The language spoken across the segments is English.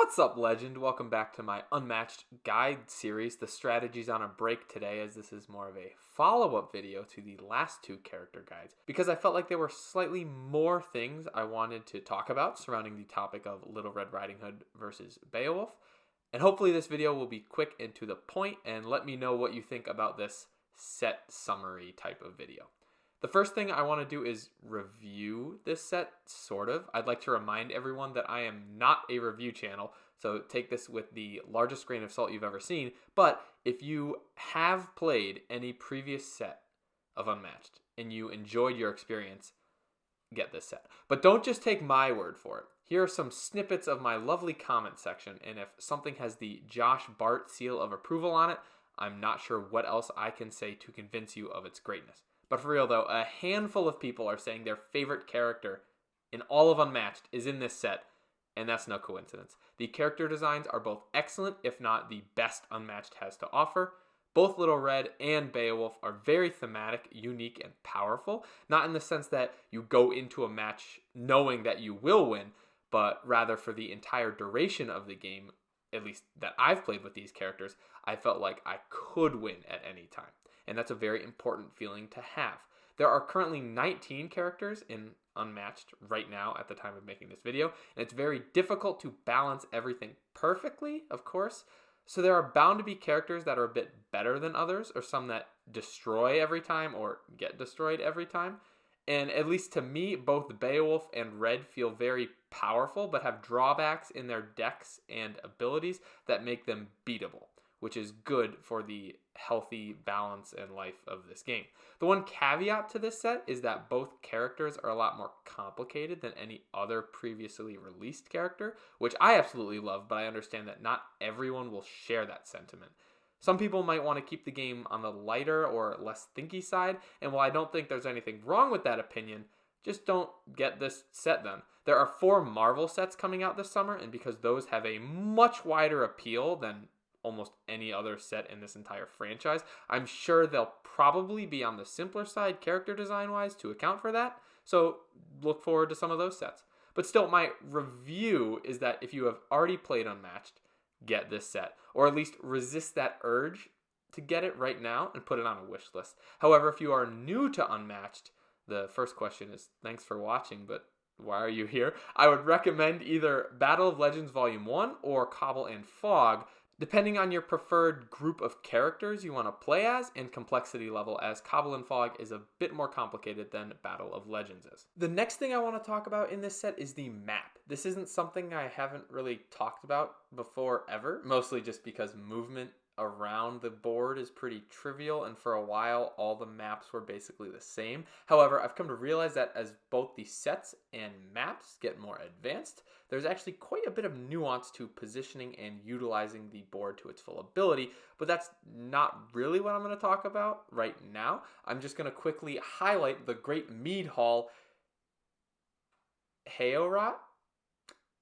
What's up, Legend? Welcome back to my Unmatched Guide series. The strategy's on a break today, as this is more of a follow-up video to the last two character guides, because I felt like there were slightly more things I wanted to talk about surrounding the topic of Little Red Riding Hood versus Beowulf. And hopefully this video will be quick and to the point, and let me know what you think about this set summary type of video. The first thing I want to do is review this set, sort of. I'd like to remind everyone that I am not a review channel, so take this with the largest grain of salt you've ever seen. But if you have played any previous set of Unmatched and you enjoyed your experience, get this set. But don't just take my word for it. Here are some snippets of my lovely comment section, and if something has the Josh Bart seal of approval on it, I'm not sure what else I can say to convince you of its greatness. But for real though, a handful of people are saying their favorite character in all of Unmatched is in this set, and that's no coincidence. The character designs are both excellent, if not the best Unmatched has to offer. Both Little Red and Beowulf are very thematic, unique, and powerful. Not in the sense that you go into a match knowing that you will win, but rather for the entire duration of the game, at least that I've played with these characters, I felt like I could win at any time. And that's a very important feeling to have. There are currently 19 characters in Unmatched right now at the time of making this video, and it's very difficult to balance everything perfectly, of course. So there are bound to be characters that are a bit better than others, or some that destroy every time or get destroyed every time. And at least to me, both Beowulf and Red feel very powerful, but have drawbacks in their decks and abilities that make them beatable, which is good for the healthy balance and life of this game. The one caveat to this set is that both characters are a lot more complicated than any other previously released character, which I absolutely love, but I understand that not everyone will share that sentiment. Some people might want to keep the game on the lighter or less thinky side, and while I don't think there's anything wrong with that opinion, just don't get this set then. There are 4 Marvel sets coming out this summer, and because those have a much wider appeal than almost any other set in this entire franchise, I'm sure they'll probably be on the simpler side character design wise to account for that, so look forward to some of those sets. But still, my review is that if you have already played Unmatched, get this set, or at least resist that urge to get it right now and put it on a wish list. However, if you are new to Unmatched, the first question is, thanks for watching, but why are you here? I would recommend either Battle of Legends Volume 1 or Cobble and Fog, depending on your preferred group of characters you want to play as and complexity level, as Cobble and Fog is a bit more complicated than Battle of Legends is. The next thing I want to talk about in this set is the map. This isn't something I haven't really talked about before ever, mostly just because movement around the board is pretty trivial, and for a while all the maps were basically the same. However, I've come to realize that as both the sets and maps get more advanced, there's actually quite a bit of nuance to positioning and utilizing the board to its full ability, but that's not really what I'm going to talk about right now. I'm just going to quickly highlight the Great Mead Hall Heorot.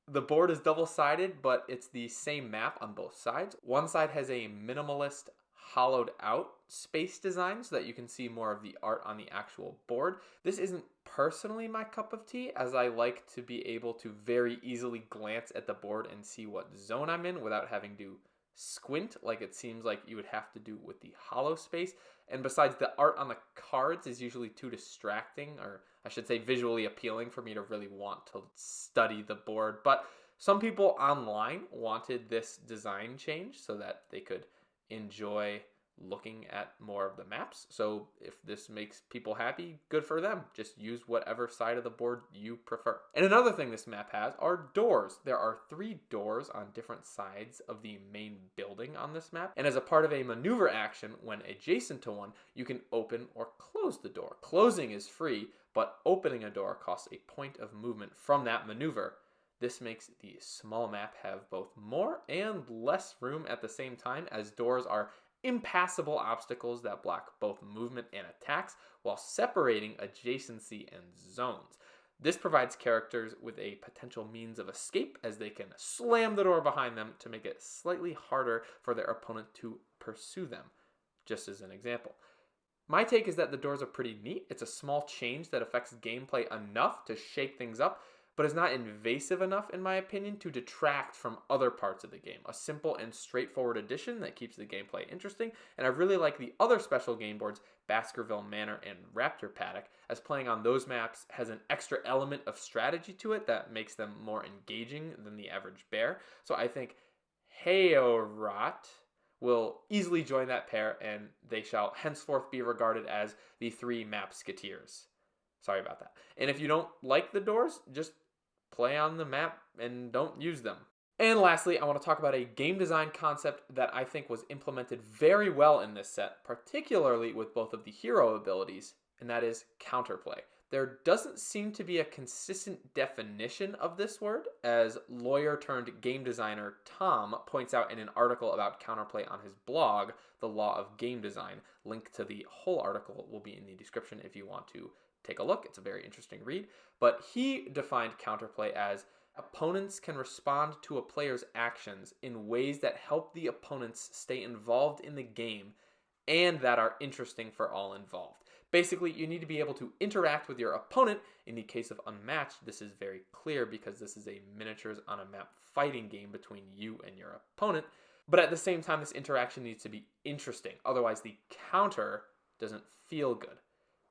The board is double-sided, but it's the same map on both sides. One side has a minimalist, hollowed out space design so that you can see more of the art on the actual board. This isn't personally my cup of tea, as I like to be able to very easily glance at the board and see what zone I'm in without having to squint like it seems like you would have to do with the hollow space. And besides, the art on the cards is usually too distracting, or I should say visually appealing, for me to really want to study the board. But some people online wanted this design change so that they could enjoy looking at more of the maps. So if this makes people happy, good for them. Just use whatever side of the board you prefer. And another thing this map has are doors. There are 3 doors on different sides of the main building on this map. And as a part of a maneuver action, when adjacent to one, you can open or close the door. Closing is free, but opening a door costs a point of movement from that maneuver. This makes the small map have both more and less room at the same time, as doors are impassable obstacles that block both movement and attacks while separating adjacency and zones. This provides characters with a potential means of escape, as they can slam the door behind them to make it slightly harder for their opponent to pursue them, just as an example. My take is that the doors are pretty neat. It's a small change that affects gameplay enough to shake things up, but is not invasive enough, in my opinion, to detract from other parts of the game. A simple and straightforward addition that keeps the gameplay interesting, and I really like the other special game boards, Baskerville Manor and Raptor Paddock, as playing on those maps has an extra element of strategy to it that makes them more engaging than the average bear. So I think Heorot will easily join that pair, and they shall henceforth be regarded as the 3 Mapsketeers. Sorry about that. And if you don't like the doors, just play on the map and don't use them. And lastly, I want to talk about a game design concept that I think was implemented very well in this set, particularly with both of the hero abilities, and that is counterplay. There doesn't seem to be a consistent definition of this word, as lawyer turned game designer Tom points out in an article about counterplay on his blog, The Law of Game Design. Link to the whole article will be in the description if you want to take a look. It's a very interesting read. But he defined counterplay as opponents can respond to a player's actions in ways that help the opponents stay involved in the game and that are interesting for all involved. Basically, you need to be able to interact with your opponent. In the case of Unmatched, this is very clear because this is a miniatures on a map fighting game between you and your opponent. But at the same time, this interaction needs to be interesting. Otherwise, the counter doesn't feel good.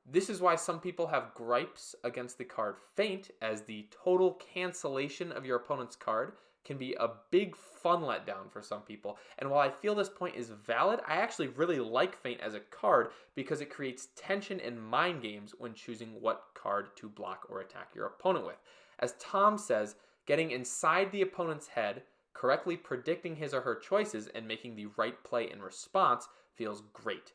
This is why some people have gripes against the card Feint, as the total cancellation of your opponent's card can be a big fun letdown for some people. And while I feel this point is valid, I actually really like Feint as a card because it creates tension and mind games when choosing what card to block or attack your opponent with. As Tom says, getting inside the opponent's head, correctly predicting his or her choices, and making the right play in response feels great.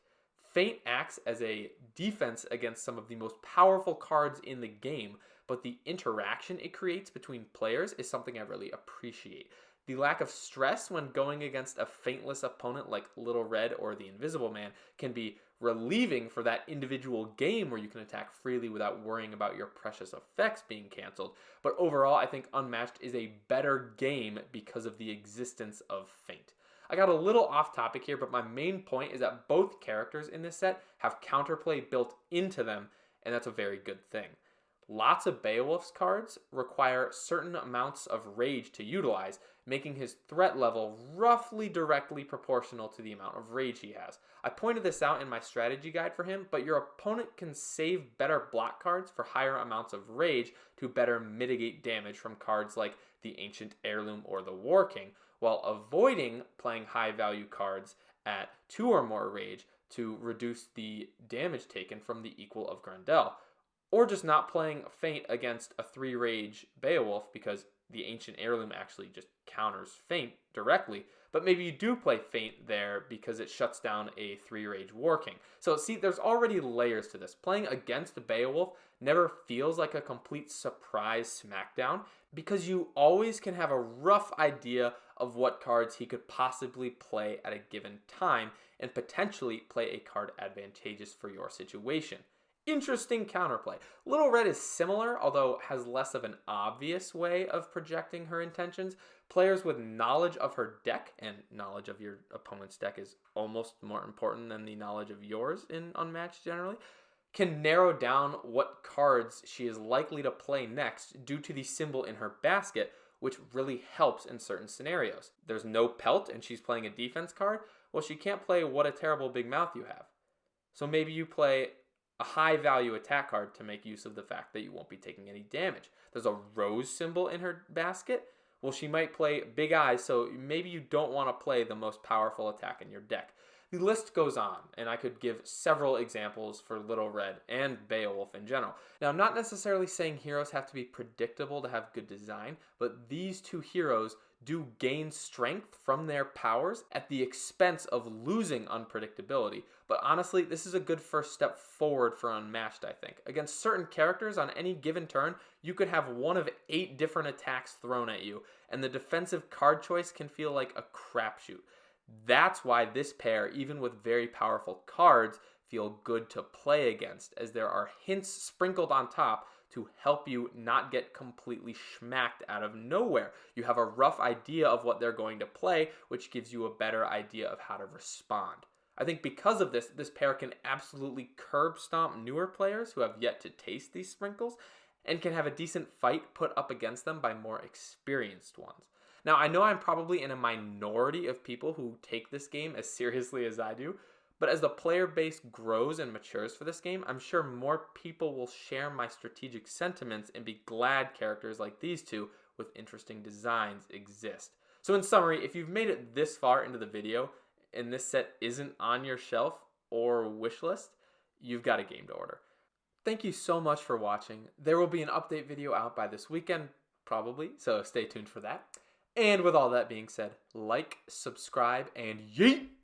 Feint acts as a defense against some of the most powerful cards in the game, but the interaction it creates between players is something I really appreciate. The lack of stress when going against a Feintless opponent like Little Red or the Invisible Man can be relieving for that individual game where you can attack freely without worrying about your precious effects being canceled. But overall, I think Unmatched is a better game because of the existence of Feint. I got a little off topic here, but my main point is that both characters in this set have counterplay built into them, and that's a very good thing. Lots of Beowulf's cards require certain amounts of rage to utilize, making his threat level roughly directly proportional to the amount of rage he has. I pointed this out in my strategy guide for him, but your opponent can save better block cards for higher amounts of rage to better mitigate damage from cards like the Ancient Heirloom or the War King, while avoiding playing high value cards at 2 or more rage to reduce the damage taken from the equal of Grendel. Or just not playing Feint against a 3 rage Beowulf because the Ancient Heirloom actually just counters Feint directly, but maybe you do play Feint there because it shuts down a 3 rage War King. So see, there's already layers to this. Playing against Beowulf never feels like a complete surprise smackdown because you always can have a rough idea of what cards he could possibly play at a given time and potentially play a card advantageous for your situation. Interesting counterplay. Little Red is similar, although has less of an obvious way of projecting her intentions. Players with knowledge of her deck, and knowledge of your opponent's deck is almost more important than the knowledge of yours in Unmatched generally, can narrow down what cards she is likely to play next due to the symbol in her basket, which really helps in certain scenarios. There's no pelt and she's playing a defense card. Well, she can't play What a Terrible Big Mouth You Have. So maybe you play a high value attack card to make use of the fact that you won't be taking any damage. There's a rose symbol in her basket. Well, she might play Big Eyes, so maybe you don't want to play the most powerful attack in your deck. The list goes on, and I could give several examples for Little Red and Beowulf in general. Now, I'm not necessarily saying heroes have to be predictable to have good design, but these two heroes do gain strength from their powers at the expense of losing unpredictability. But honestly, this is a good first step forward for Unmatched, I think. Against certain characters on any given turn, you could have one of 8 different attacks thrown at you, and the defensive card choice can feel like a crapshoot. That's why this pair, even with very powerful cards, feel good to play against, as there are hints sprinkled on top to help you not get completely schmacked out of nowhere. You have a rough idea of what they're going to play, which gives you a better idea of how to respond. I think because of this pair can absolutely curb stomp newer players who have yet to taste these sprinkles, and can have a decent fight put up against them by more experienced ones. Now, I know I'm probably in a minority of people who take this game as seriously as I do, but as the player base grows and matures for this game, I'm sure more people will share my strategic sentiments and be glad characters like these two with interesting designs exist. So in summary, if you've made it this far into the video and this set isn't on your shelf or wish list, you've got a game to order. Thank you so much for watching. There will be an update video out by this weekend, probably, so stay tuned for that. And with all that being said, like, subscribe, and yeet!